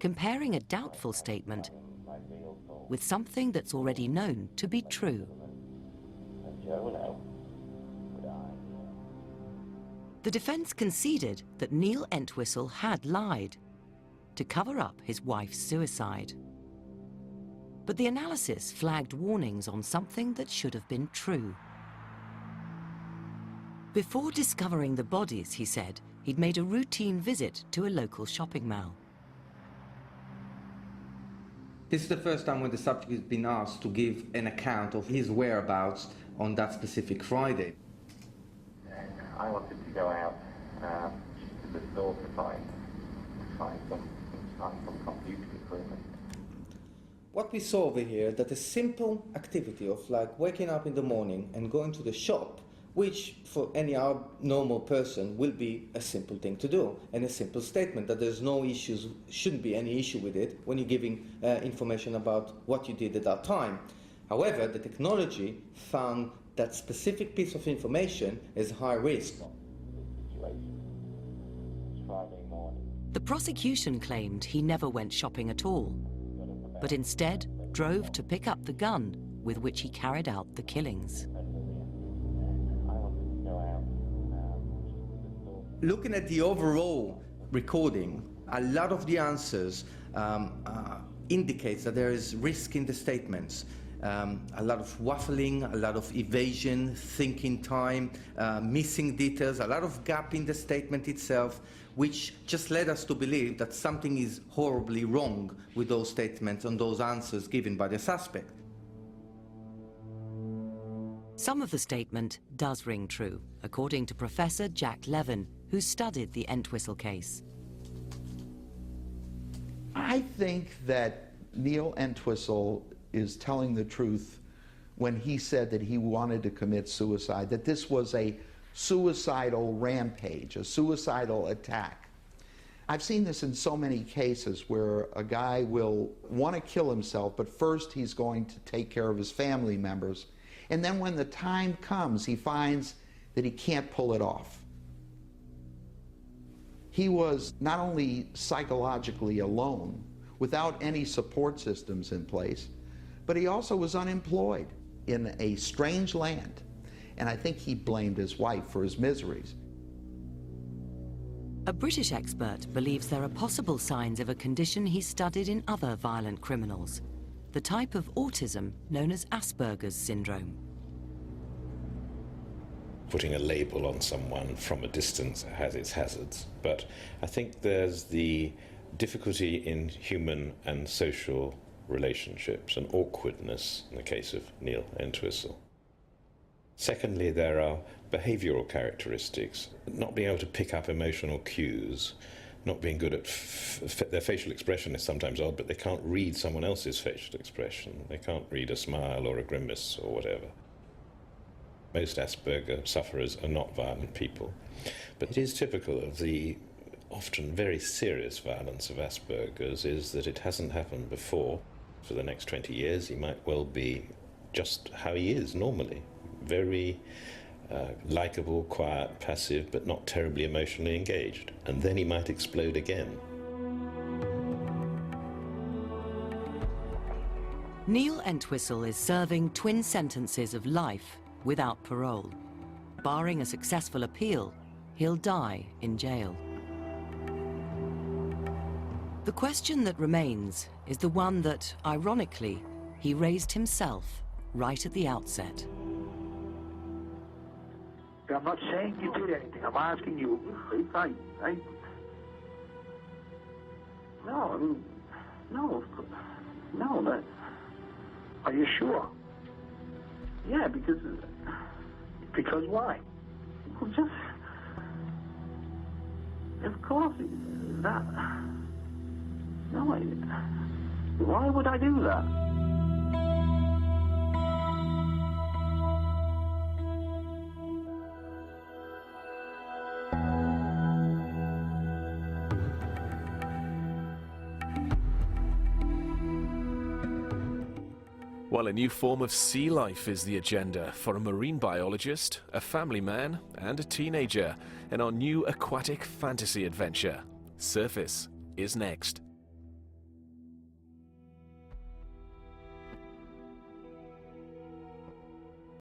comparing a doubtful statement with something that's already known to be true. The defense conceded that Neil Entwistle had lied to cover up his wife's suicide. But the analysis flagged warnings on something that should have been true. Before discovering the bodies, he said, he'd made a routine visit to a local shopping mall. This is the first time when the subject has been asked to give an account of his whereabouts on that specific Friday. I wanted to go out to the store to find some computer equipment. What we saw over here, that a simple activity of like waking up in the morning and going to the shop, which for any normal person will be a simple thing to do, and a simple statement that there's no issues, shouldn't be any issue with it when you're giving information about what you did at that time. However, the technology found that specific piece of information is high risk. The prosecution claimed he never went shopping at all, but instead drove to pick up the gun with which he carried out the killings. Looking at the overall recording, a lot of the answers indicates that there is risk in the statements. A lot of waffling, a lot of evasion, thinking time, missing details, a lot of gap in the statement itself, which just led us to believe that something is horribly wrong with those statements and those answers given by the suspect. Some of the statement does ring true, according to Professor Jack Levin, who studied the Entwistle case. I think that Neil Entwistle is telling the truth when he said that he wanted to commit suicide, that this was a suicidal rampage, a suicidal attack. I've seen this in so many cases where a guy will want to kill himself, but first he's going to take care of his family members. And then when the time comes, he finds that he can't pull it off. He was not only psychologically alone, without any support systems in place, but he also was unemployed in a strange land. And I think he blamed his wife for his miseries. A British expert believes there are possible signs of a condition he studied in other violent criminals, the type of autism known as Asperger's syndrome. Putting a label on someone from a distance has its hazards, but I think there's the difficulty in human and social relationships and awkwardness in the case of Neil Entwistle. Secondly, there are behavioural characteristics, not being able to pick up emotional cues, not being good at their facial expression is sometimes odd, but they can't read someone else's facial expression. They can't read a smile or a grimace or whatever. Most Asperger sufferers are not violent people, but it is typical of the often very serious violence of Asperger's is that it hasn't happened before. For the next 20 years, he might well be just how he is normally, very likeable, quiet, passive, but not terribly emotionally engaged. And then he might explode again. Neil Entwistle is serving twin sentences of life without parole. Barring a successful appeal, he'll die in jail. The question that remains is the one that, ironically, he raised himself right at the outset. I'm not saying you did anything. I'm asking you if I no, I mean, no, that, are you sure? Yeah, because why? Well, just, of course, that, no, why would I do that? Well, a new form of sea life is the agenda for a marine biologist, a family man, and a teenager in our new aquatic fantasy adventure. Surface is next.